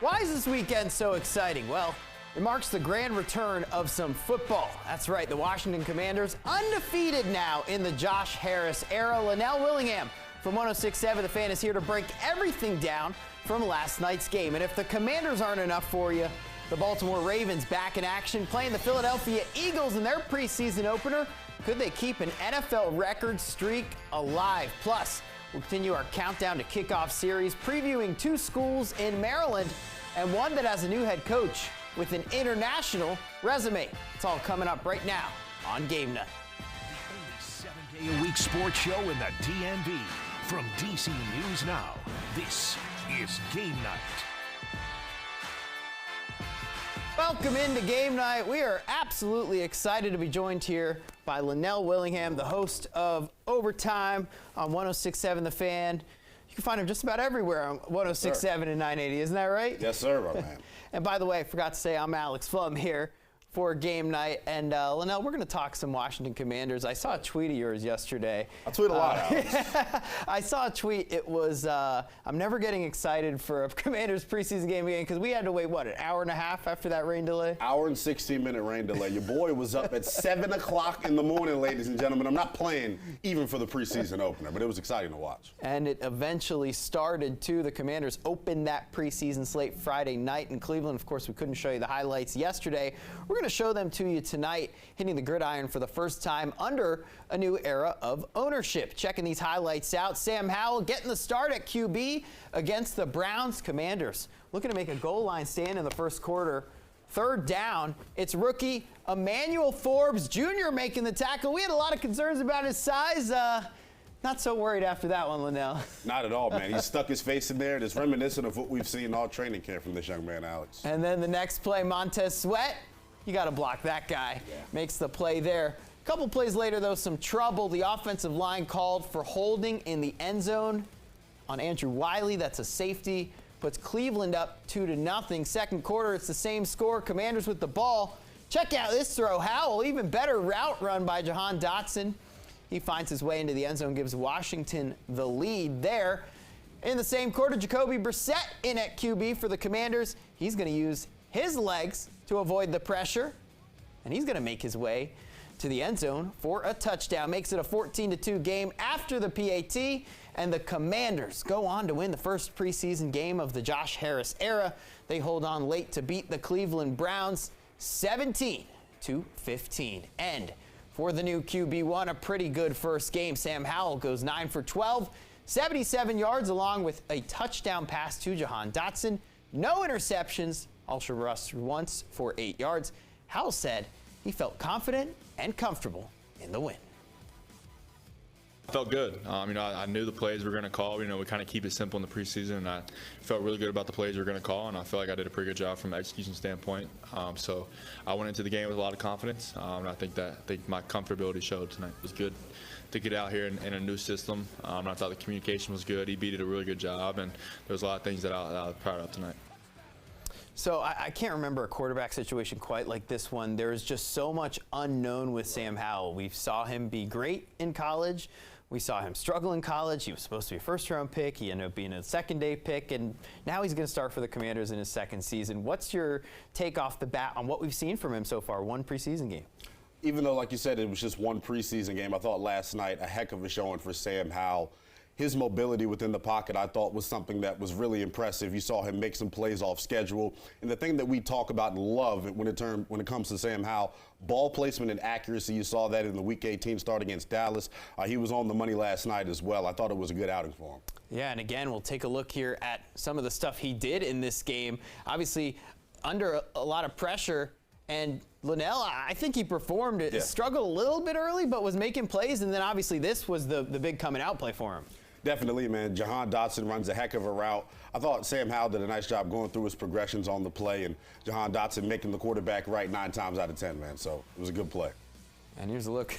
Why is this weekend so exciting? Well, it marks the grand return of some football. That's right, the Washington Commanders undefeated now in the Josh Harris era. Lynnell Willingham from 106.7 The Fan is here to break everything down from last night's game. And if the Commanders aren't enough for you, the Baltimore Ravens back in action, playing the Philadelphia Eagles in their preseason opener. Could they keep an NFL record streak alive? Plus, we'll continue our countdown to kickoff series, previewing two schools in Maryland and one that has a new head coach with an international resume. It's all coming up right now on Game Night. The only 7-day-a-week sports show in the DMV. From DC News Now, this is Game Night. Welcome into Game Night. We are absolutely excited to be joined here by Lynnell Willingham, the host of Overtime on 106.7 The Fan. You can find him just about everywhere on 106.7 and 980. Isn't that right? Yes, sir, my man. And by the way, I forgot to say I'm Alex Flum here for Game Night. And Lynnell, we're going to talk some Washington Commanders. I saw a tweet of yours yesterday. I tweet a lot, Alex. I saw a tweet. It was, I'm never getting excited for a Commanders preseason game again because we had to wait, what, an hour and a half after that rain delay? Hour and 16-minute rain delay. Your boy was up at 7 o'clock in the morning, ladies and gentlemen. I'm not playing even for the preseason opener, but it was exciting to watch. And it eventually started, too. The Commanders opened that preseason slate Friday night in Cleveland. Of course, we couldn't show you the highlights yesterday. We're going to show them to you tonight, hitting the gridiron for the first time under a new era of ownership. Checking these highlights out, Sam Howell getting the start at QB against the Browns. Commanders looking to make a goal line stand in the first quarter. Third down, it's rookie Emmanuel Forbes Jr. making the tackle. We had a lot of concerns about his size. Not so worried after that one, Lynnell. Not at all, man. He stuck his face in there. It's reminiscent of what we've seen all training camp from this young man, Alex. And then the next play, Montez Sweat. You got to block that guy. Yeah. Makes the play there. A couple plays later, though, some trouble. The offensive line called for holding in the end zone on Andrew Wiley. That's a safety. Puts Cleveland up 2-0. Second quarter, it's the same score. Commanders with the ball. Check out this throw. Howell, even better route run by Jahan Dotson. He finds his way into the end zone, gives Washington the lead there. In the same quarter, Jacoby Brissett in at QB for the Commanders. He's going to use his legs to avoid the pressure, and he's going to make his way to the end zone for a touchdown. Makes it a 14-2 game after the PAT, and the Commanders go on to win the first preseason game of the Josh Harris era. They hold on late to beat the Cleveland Browns 17-15. And for the new QB1, a pretty good first game. Sam Howell goes 9 for 12, 77 yards, along with a touchdown pass to Jahan Dotson. No interceptions. Also rushed once for 8 yards. Howell said he felt confident and comfortable in the win. I felt good. I knew the plays we were going to call. We kind of keep it simple in the preseason, and I felt really good about the plays we were going to call, and I feel like I did a pretty good job from an execution standpoint. So I went into the game with a lot of confidence, and I think my comfortability showed tonight. It was good to get out here in a new system. I thought the communication was good. He did a really good job, and there was a lot of things that I was proud of tonight. So I can't remember a quarterback situation quite like this one. There's just so much unknown with Sam Howell. We saw him be great in college. We saw him struggle in college. He was supposed to be a first-round pick. He ended up being a second-day pick, and now he's going to start for the Commanders in his second season. What's your take off the bat on what we've seen from him so far, one preseason game? Even though, like you said, it was just one preseason game, I thought last night a heck of a showing for Sam Howell. His mobility within the pocket, I thought, was something that was really impressive. You saw him make some plays off schedule. And the thing that we talk about and love when it comes to Sam Howell, ball placement and accuracy. You saw that in the Week 18 start against Dallas. He was on the money last night as well. I thought it was a good outing for him. Yeah, and again, we'll take a look here at some of the stuff he did in this game. Obviously, under a lot of pressure. And Lynnell, I think he performed. It struggled a little bit early, but was making plays. And then obviously this was the big coming out play for him. Definitely, man. Jahan Dotson runs a heck of a route. I thought Sam Howell did a nice job going through his progressions on the play, and Jahan Dotson making the quarterback right 9 times out of 10, man. So it was a good play. And here's a look.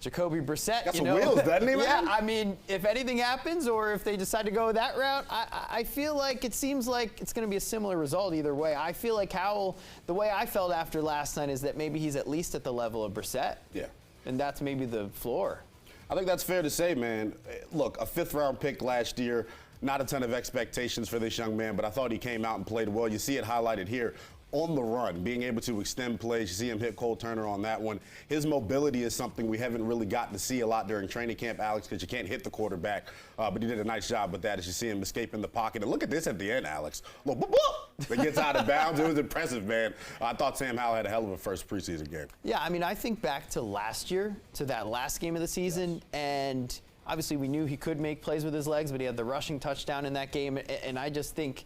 Jacoby Brissett. Got some wheels, doesn't he, man? Yeah, I mean, if anything happens or if they decide to go that route, I feel like it seems like it's going to be a similar result either way. I feel like Howell, the way I felt after last night is that maybe he's at least at the level of Brissett. Yeah. And that's maybe the floor. I think that's fair to say, man. Look, a 5th-round pick last year. Not a ton of expectations for this young man, but I thought he came out and played well. You see it highlighted here. On the run, being able to extend plays. You see him hit Cole Turner on that one. His mobility is something we haven't really gotten to see a lot during training camp, Alex, because you can't hit the quarterback. But he did a nice job with that as you see him escaping the pocket. And look at this at the end, Alex. Look, boop, boop, that gets out of bounds. It was impressive, man. I thought Sam Howell had a hell of a first preseason game. Yeah, I mean, I think back to last year, to that last game of the season, and obviously we knew he could make plays with his legs, but he had the rushing touchdown in that game. And I just think,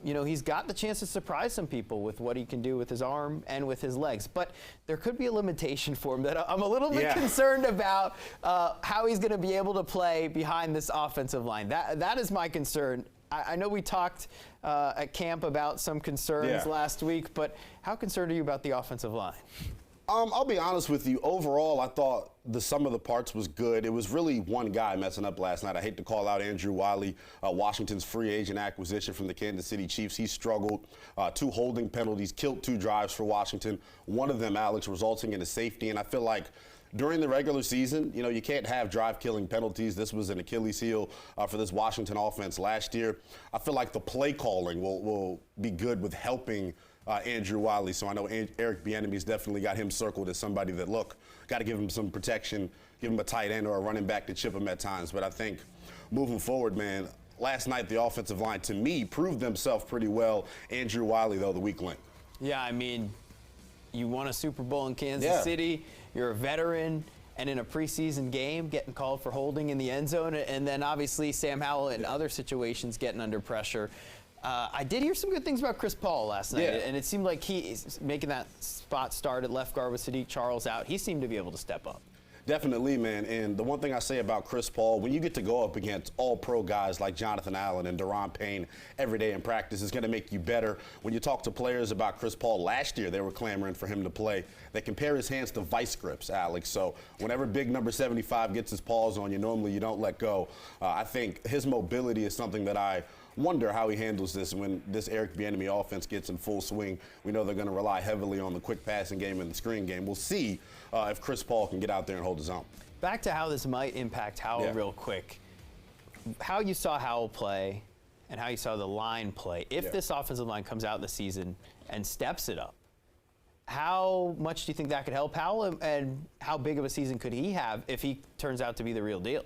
you know, he's got the chance to surprise some people with what he can do with his arm and with his legs. But there could be a limitation for him that I'm a little bit concerned about how he's going to be able to play behind this offensive line. That is my concern. I know we talked at camp about some concerns last week, but how concerned are you about the offensive line? I'll be honest with you. Overall, I thought the sum of the parts was good. It was really one guy messing up last night. I hate to call out Andrew Wiley, Washington's free agent acquisition from the Kansas City Chiefs. He struggled. 2 holding penalties, killed 2 drives for Washington. One of them, Alex, resulting in a safety. And I feel like during the regular season, you know, you can't have drive-killing penalties. This was an Achilles heel for this Washington offense last year. I feel like the play calling will be good with helping Andrew Wiley. So I know Eric Bieniemy's definitely got him circled as somebody that, look, got to give him some protection, give him a tight end or a running back to chip him at times. But I think moving forward, man, last night the offensive line, to me, proved themselves pretty well. Andrew Wiley, though, the weak link. Yeah, I mean, you won a Super Bowl in Kansas City. You're a veteran. And in a preseason game, getting called for holding in the end zone. And then, obviously, Sam Howell in other situations getting under pressure. I did hear some good things about Chris Paul last night, and it seemed like he is making that spot start at left guard with Sadiq Charles out. He seemed to be able to step up. Definitely, man. And the one thing I say about Chris Paul, when you get to go up against all-pro guys like Jonathan Allen and Daron Payne every day in practice, it's going to make you better. When you talk to players about Chris Paul last year, they were clamoring for him to play. They compare his hands to vice grips, Alex. So whenever big number 75 gets his paws on you, normally you don't let go. I think his mobility is something that I wonder how he handles this when this Eric Bieniemy offense gets in full swing. We know they're going to rely heavily on the quick passing game and the screen game. We'll see if Chris Paul can get out there and hold his own. Back to how this might impact Howell real quick. How you saw Howell play and how you saw the line play. If this offensive line comes out in the season and steps it up, how much do you think that could help Howell, and how big of a season could he have if he turns out to be the real deal?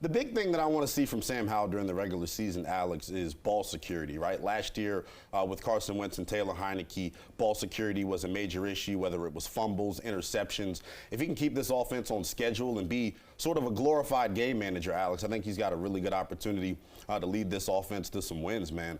The big thing that I want to see from Sam Howell during the regular season, Alex, is ball security, right? Last year with Carson Wentz and Taylor Heineke, ball security was a major issue, whether it was fumbles, interceptions. If he can keep this offense on schedule and be sort of a glorified game manager, Alex, I think he's got a really good opportunity to lead this offense to some wins, man.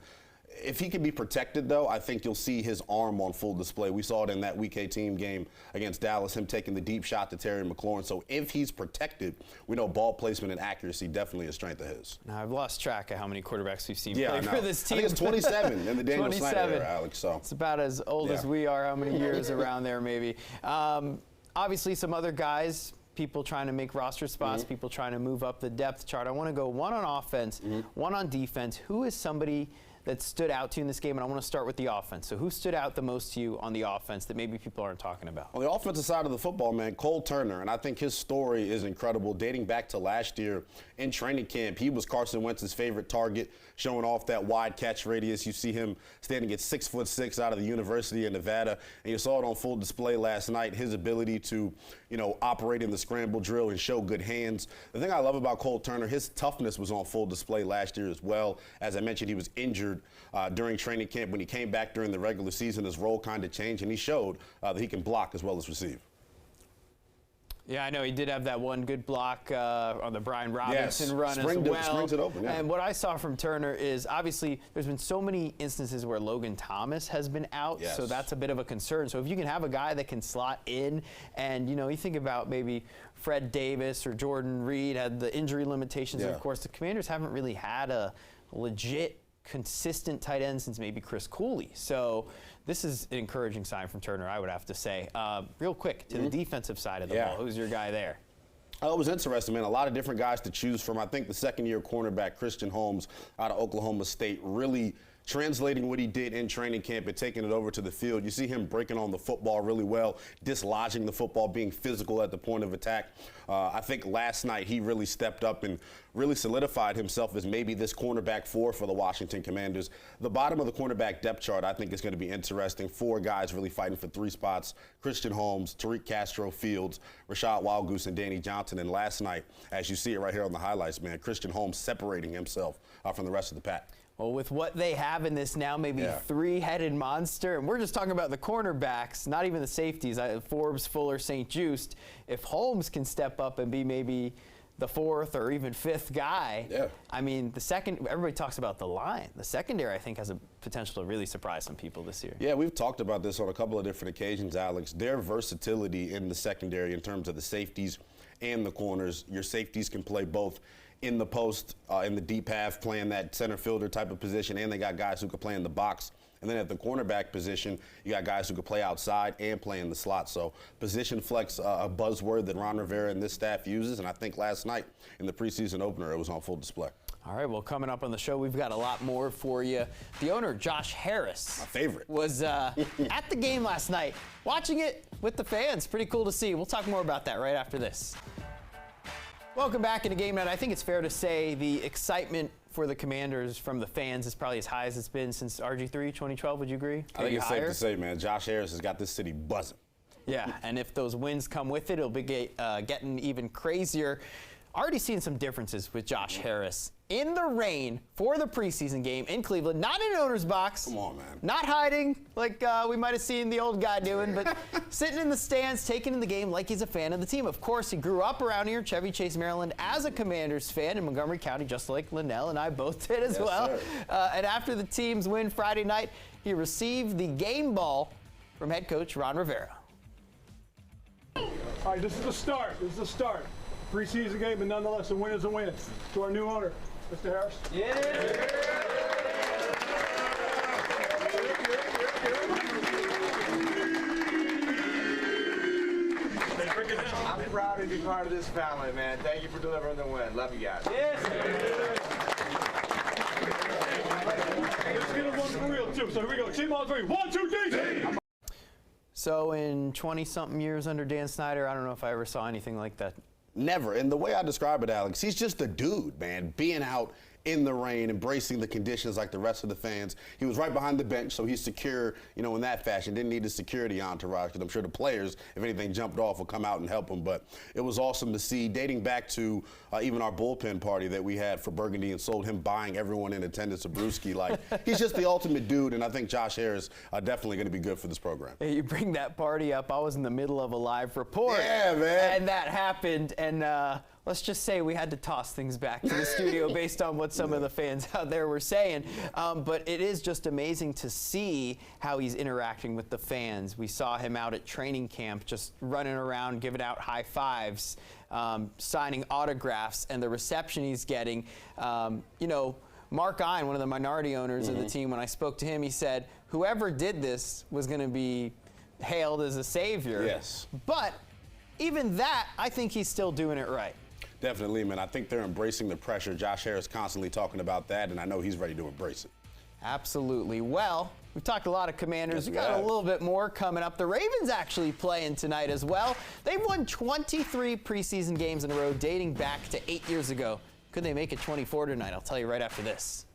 If he can be protected, though, I think you'll see his arm on full display. We saw it in that Week 18 game against Dallas, him taking the deep shot to Terry McLaurin. So if he's protected, we know ball placement and accuracy definitely a strength of his. Now, I've lost track of how many quarterbacks we've seen play for this team. I think it's 27 in the Daniel Snyder era, Alex. So it's about as old as we are. How many years around there, maybe? Obviously, some other guys, people trying to make roster spots, people trying to move up the depth chart. I want to go one on offense, one on defense. Who is somebody that stood out to you in this game? And I want to start with the offense. So who stood out the most to you on the offense that maybe people aren't talking about? On the offensive side of the football, man, Cole Turner, and I think his story is incredible. Dating back to last year in training camp, he was Carson Wentz's favorite target, showing off that wide catch radius. You see him standing at 6'6" out of the University of Nevada, and you saw it on full display last night, his ability to, you know, operate in the scramble drill and show good hands. The thing I love about Cole Turner, his toughness was on full display last year as well. As I mentioned, he was injured during training camp. When he came back during the regular season, his role kind of changed, and he showed that he can block as well as receive. Yeah, I know he did have that one good block on the Brian Robinson run as well. Springs it open, And what I saw from Turner is obviously there's been so many instances where Logan Thomas has been out, so that's a bit of a concern. So if you can have a guy that can slot in, and you know, you think about maybe Fred Davis or Jordan Reed had the injury limitations. And of course, the Commanders haven't really had a legit consistent tight end since maybe Chris Cooley. So this is an encouraging sign from Turner, I would have to say. Real quick, to the defensive side of the ball, who's your guy there? It was interesting, man. A lot of different guys to choose from. I think the second-year cornerback, Christian Holmes, out of Oklahoma State, really translating what he did in training camp and taking it over to the field. You see him breaking on the football really well, dislodging the football, being physical at the point of attack. I think last night he really stepped up and really solidified himself as maybe this cornerback 4 for the Washington Commanders. The bottom of the cornerback depth chart I think is going to be interesting. 4 guys really fighting for 3 spots: Christian Holmes, Tariq Castro Fields, Rashad Wildgoose, and Danny Johnson. And last night, as you see it right here on the highlights, man, Christian Holmes separating himself from the rest of the pack. Well, with what they have in this now, maybe three-headed monster, and we're just talking about the cornerbacks, not even the safeties, Forbes, Fuller, St. Juste. If Holmes can step up and be maybe the 4th or even 5th guy, I mean, everybody talks about the line. The secondary, I think, has a potential to really surprise some people this year. Yeah, we've talked about this on a couple of different occasions, Alex. Their versatility in the secondary in terms of the safeties and the corners. Your safeties can play both in the post, in the deep half, playing that center fielder type of position, and they got guys who can play in the box. And then at the cornerback position, you got guys who can play outside and play in the slot. So position flex, a buzzword that Ron Rivera and this staff uses, and I think last night in the preseason opener, it was on full display. All right, well, coming up on the show, we've got a lot more for you. The owner, Josh Harris, my favorite, was at the game last night, watching it with the fans. Pretty cool to see. We'll talk more about that right after this. Welcome back into Game Night. I think it's fair to say the excitement for the Commanders from the fans is probably as high as it's been since RG3 2012. Would you agree? I think it's safe to say, man, Josh Harris has got this city buzzing. Yeah, and if those wins come with it, it'll be getting even crazier. Already seeing some differences with Josh Harris in the rain for the preseason game in Cleveland, not in an owner's box. Come on, man. Not hiding like we might have seen the old guy doing, but sitting in the stands, taking in the game like he's a fan of the team. Of course, he grew up around here, Chevy Chase, Maryland, as a Commanders fan in Montgomery County, just like Lynnell and I both did as well. And after the team's win Friday night, he received the game ball from head coach Ron Rivera. All right, this is the start. This is the start. Preseason game, but nonetheless, a win is a win. To our new owner, Mr. Harris. I'm proud to be part of this family, man. Thank you for delivering the win. Love you guys. Let's get a one for real, too. So here we go. Team on 3. 1, 2, 3. So in 20-something years under Dan Snyder, I don't know if I ever saw anything like that. Never. And the way I describe it, Alex, he's just a dude, man, being out in the rain, embracing the conditions like the rest of the fans. He was right behind the bench, so he's secure, you know, in that fashion. Didn't need a security entourage, because I'm sure the players, if anything jumped off, will come out and help him. But it was awesome to see, dating back to even our bullpen party that we had for Burgundy and Sold, him buying everyone in attendance a brewski. Like, he's just the ultimate dude, and I think Josh Harris definitely going to be good for this program. Hey, you bring that party up. I was in the middle of a live report. Yeah, man. And that happened, and let's just say we had to toss things back to the studio based on what some of the fans out there were saying. But it is just amazing to see how he's interacting with the fans. We saw him out at training camp just running around, giving out high fives, signing autographs, and the reception he's getting. You know, Mark Ein, one of the minority owners of the team, when I spoke to him, he said, whoever did this was going to be hailed as a savior. Yes. But even that, I think he's still doing it right. Definitely, man. I think they're embracing the pressure. Josh Harris constantly talking about that, and I know he's ready to embrace it. Absolutely. Well, we've talked a lot of Commanders. Yes, We've got a little bit more coming up. The Ravens actually playing tonight as well. They've won 23 preseason games in a row dating back to 8 years ago. Could they make it 24 tonight? I'll tell you right after this.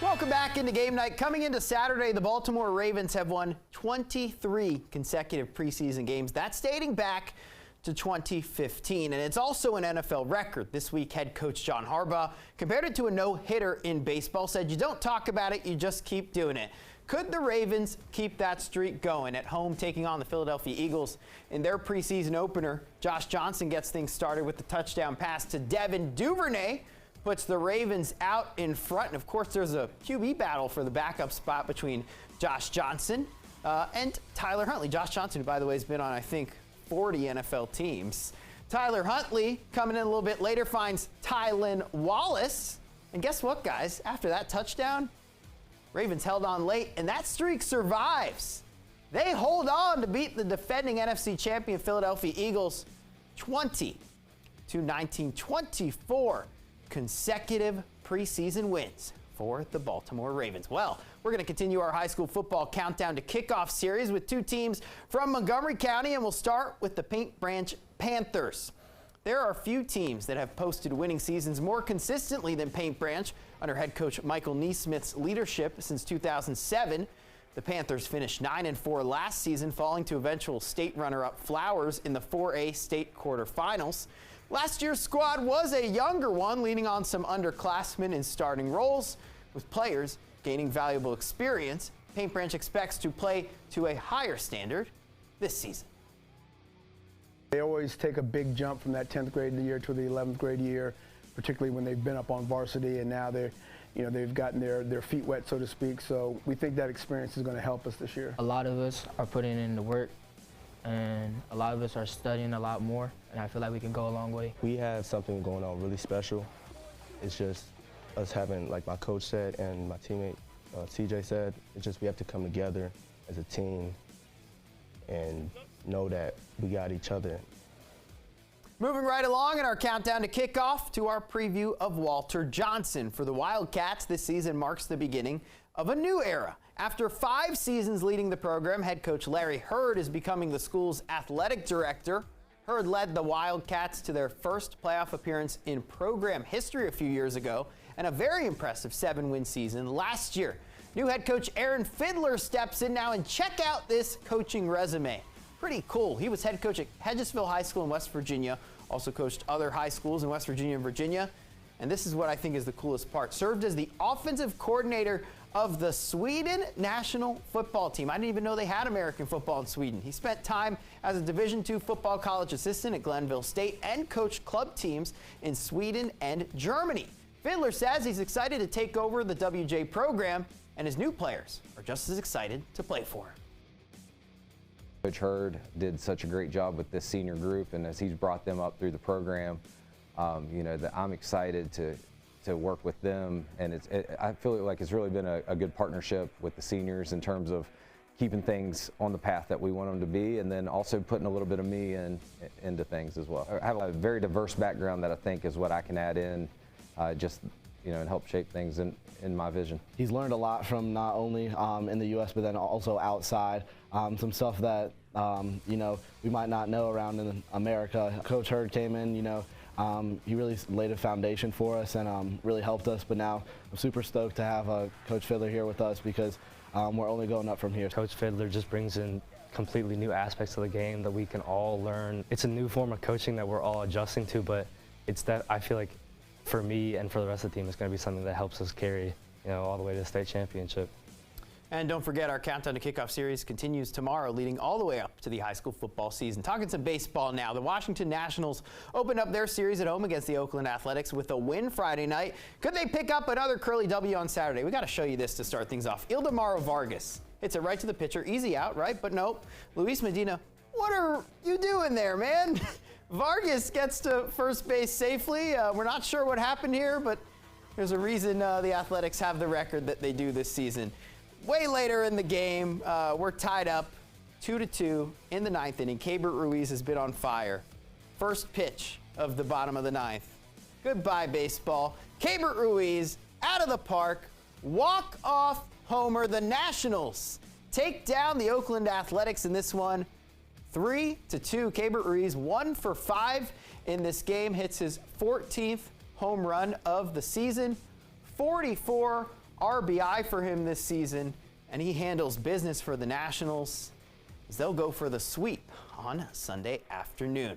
Welcome back into Game Night. Coming into Saturday, the Baltimore Ravens have won 23 consecutive preseason games. That's dating back to 2015, and it's also an NFL record. This week, head coach John Harbaugh compared it to a no-hitter in baseball, said you don't talk about it, you just keep doing it. Could the Ravens keep that streak going? At home, taking on the Philadelphia Eagles in their preseason opener, Josh Johnson gets things started with the touchdown pass to Devin Duvernay, puts the Ravens out in front. And, of course, there's a QB battle for the backup spot between Josh Johnson and Tyler Huntley. Josh Johnson, who, by the way, has been on, I think, 40 NFL teams. Tyler Huntley, coming in a little bit later, finds Tylan Wallace. And guess what, guys? After that touchdown, Ravens held on late, and that streak survives. They hold on to beat the defending NFC champion Philadelphia Eagles 20 to 19, 24 consecutive preseason wins for the Baltimore Ravens. Well, we're going to continue our high school football countdown to kickoff series with two teams from Montgomery County, and we'll start with the Paint Branch Panthers. There are few teams that have posted winning seasons more consistently than Paint Branch under head coach Michael Neesmith's leadership since 2007. The Panthers finished 9-4 last season, falling to eventual state runner-up Flowers in the 4A state quarterfinals. Last year's squad was a younger one, leaning on some underclassmen in starting roles. With players gaining valuable experience, Paint Branch expects to play to a higher standard this season. They always take a big jump from that 10th grade year to the 11th grade year, particularly when they've been up on varsity and now they've gotten their feet wet, so to speak. So we think that experience is going to help us this year. A lot of us are putting in the work, and a lot of us are studying a lot more, and I feel like we can go a long way. We have something going on really special. It's just us having, like my coach said and my teammate TJ said, it's just we have to come together as a team and know that we got each other. Moving right along in our countdown to kickoff to our preview of Walter Johnson. For the Wildcats, this season marks the beginning of a new era. After 5 seasons leading the program, head coach Larry Hurd is becoming the school's athletic director. Hurd led the Wildcats to their first playoff appearance in program history a few years ago and a very impressive 7-win season last year. New head coach Aaron Fidler steps in now, and check out this coaching resume. Pretty cool. He was head coach at Hedgesville High School in West Virginia, also coached other high schools in West Virginia and Virginia. And this is what I think is the coolest part. Served as the offensive coordinator of the Sweden national football team. I didn't even know they had American football in Sweden. He spent time as a Division II football college assistant at Glenville State and coached club teams in Sweden and Germany. Fidler says he's excited to take over the WJ program, and his new players are just as excited to play for him. Coach Hurd did such a great job with this senior group, and as he's brought them up through the program, that I'm excited to work with them, and I feel like it's really been a good partnership with the seniors in terms of keeping things on the path that we want them to be, and then also putting a little bit of me into things as well. I have a very diverse background that I think is what I can add in, and help shape things in my vision. He's learned a lot from not only in the U.S. but then also outside. Some stuff that we might not know around in America. Coach Hurd came in, he really laid a foundation for us and really helped us. But now I'm super stoked to have Coach Fidler here with us because we're only going up from here. Coach Fidler just brings in completely new aspects of the game that we can all learn. It's a new form of coaching that we're all adjusting to, but it's that I feel like for me and for the rest of the team, it's going to be something that helps us carry, all the way to the state championship. And don't forget, our Countdown to Kickoff series continues tomorrow, leading all the way up to the high school football season. Talking some baseball now. The Washington Nationals opened up their series at home against the Oakland Athletics with a win Friday night. Could they pick up another curly W on Saturday? We got to show you this to start things off. Ildemaro Vargas hits it right to the pitcher. Easy out, right? But nope. Luis Medina, what are you doing there, man? Vargas gets to first base safely. We're not sure what happened here, but there's a reason the Athletics have the record that they do this season. Way later in the game, we're tied up 2-2 in the 9th inning. Cabert Ruiz has been on fire. First pitch of the bottom of the 9th. Goodbye, baseball. Cabert Ruiz out of the park. Walk-off homer. The Nationals take down the Oakland Athletics in this one 3-2. Cabert Ruiz 1 for 5 in this game. Hits his 14th home run of the season. 44 RBI for him this season, and he handles business for the Nationals as they'll go for the sweep on Sunday afternoon.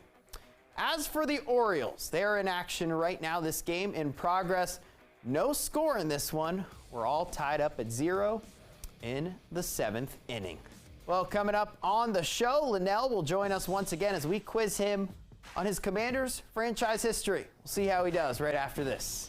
As for the Orioles, they're in action right now. This game in progress. No score in this one. We're all tied up at 0 in the 7th inning. Well, coming up on the show, Lynnell will join us once again as we quiz him on his Commanders franchise history. We'll see how he does right after this.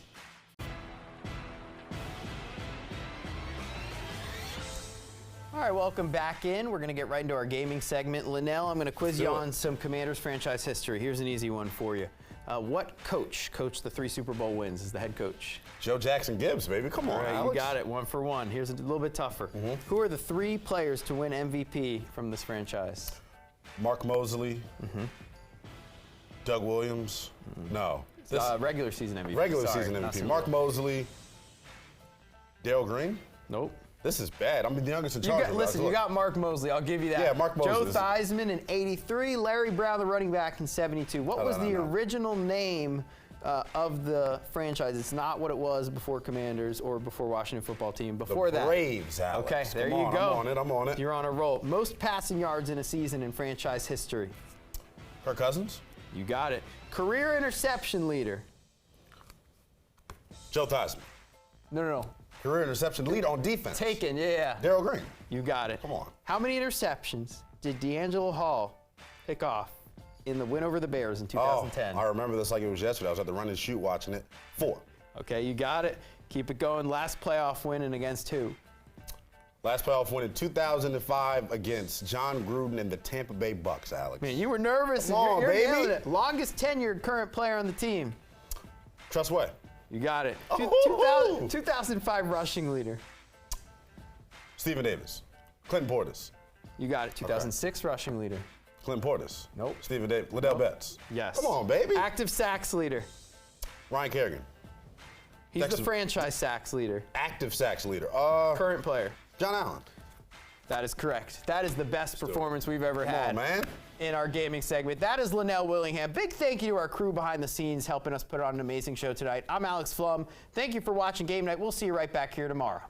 All right, welcome back in. We're going to get right into our gaming segment. Lynnell, I'm going to quiz you on some Commanders franchise history. Here's an easy one for you. What coach coached the 3 Super Bowl wins as the head coach? Joe Jackson Gibbs, baby. Come on, All right, Alex. you got it. 1 for 1. Here's a little bit tougher. Who are the 3 players to win MVP from this franchise? Mark Mosley, Doug Williams? No. Regular season MVP. Regular Sorry, season not MVP. Super Mark Bowl. Mosley. Darryl Green? Nope. This is bad. I'm the youngest in charge. Listen, you got Mark Mosley. I'll give you that. Yeah, Mark Mosley. Joe Theismann in 83. Larry Brown, the running back, in 72. What was the original name of the franchise? It's not what it was before Commanders or before Washington Football Team. Before the Braves, that. Alex. Okay, there you go. I'm on it. You're on a roll. Most passing yards in a season in franchise history. Kirk Cousins? You got it. Career interception leader. Joe Theismann. No. Career interception leader on defense. Taken, yeah. Darryl Green. You got it. Come on. How many interceptions did D'Angelo Hall pick off in the win over the Bears in 2010? Oh, I remember this like it was yesterday. I was at the run and shoot watching it. 4. Okay, you got it. Keep it going. Last playoff win and against who? Last playoff win in 2005 against John Gruden and the Tampa Bay Bucks, Alex. Man, you were nervous. Come on, you're baby. nailing it. Longest tenured current player on the team. Trust Way. You got it. 2005 rushing leader. Stephen Davis. Clinton Portis. You got it. 2006 rushing leader. Clinton Portis. Nope. Stephen Davis. Liddell Betts. Yes. Come on, baby. Active sacks leader. Ryan Kerrigan. He's the franchise sacks leader. Active sacks leader. Current player. John Allen. That is correct. That is the best performance we've ever had. Come on, man. In our gaming segment. That is Lynnell Willingham. Big thank you to our crew behind the scenes helping us put on an amazing show tonight. I'm Alex Flum. Thank you for watching Game Night. We'll see you right back here tomorrow.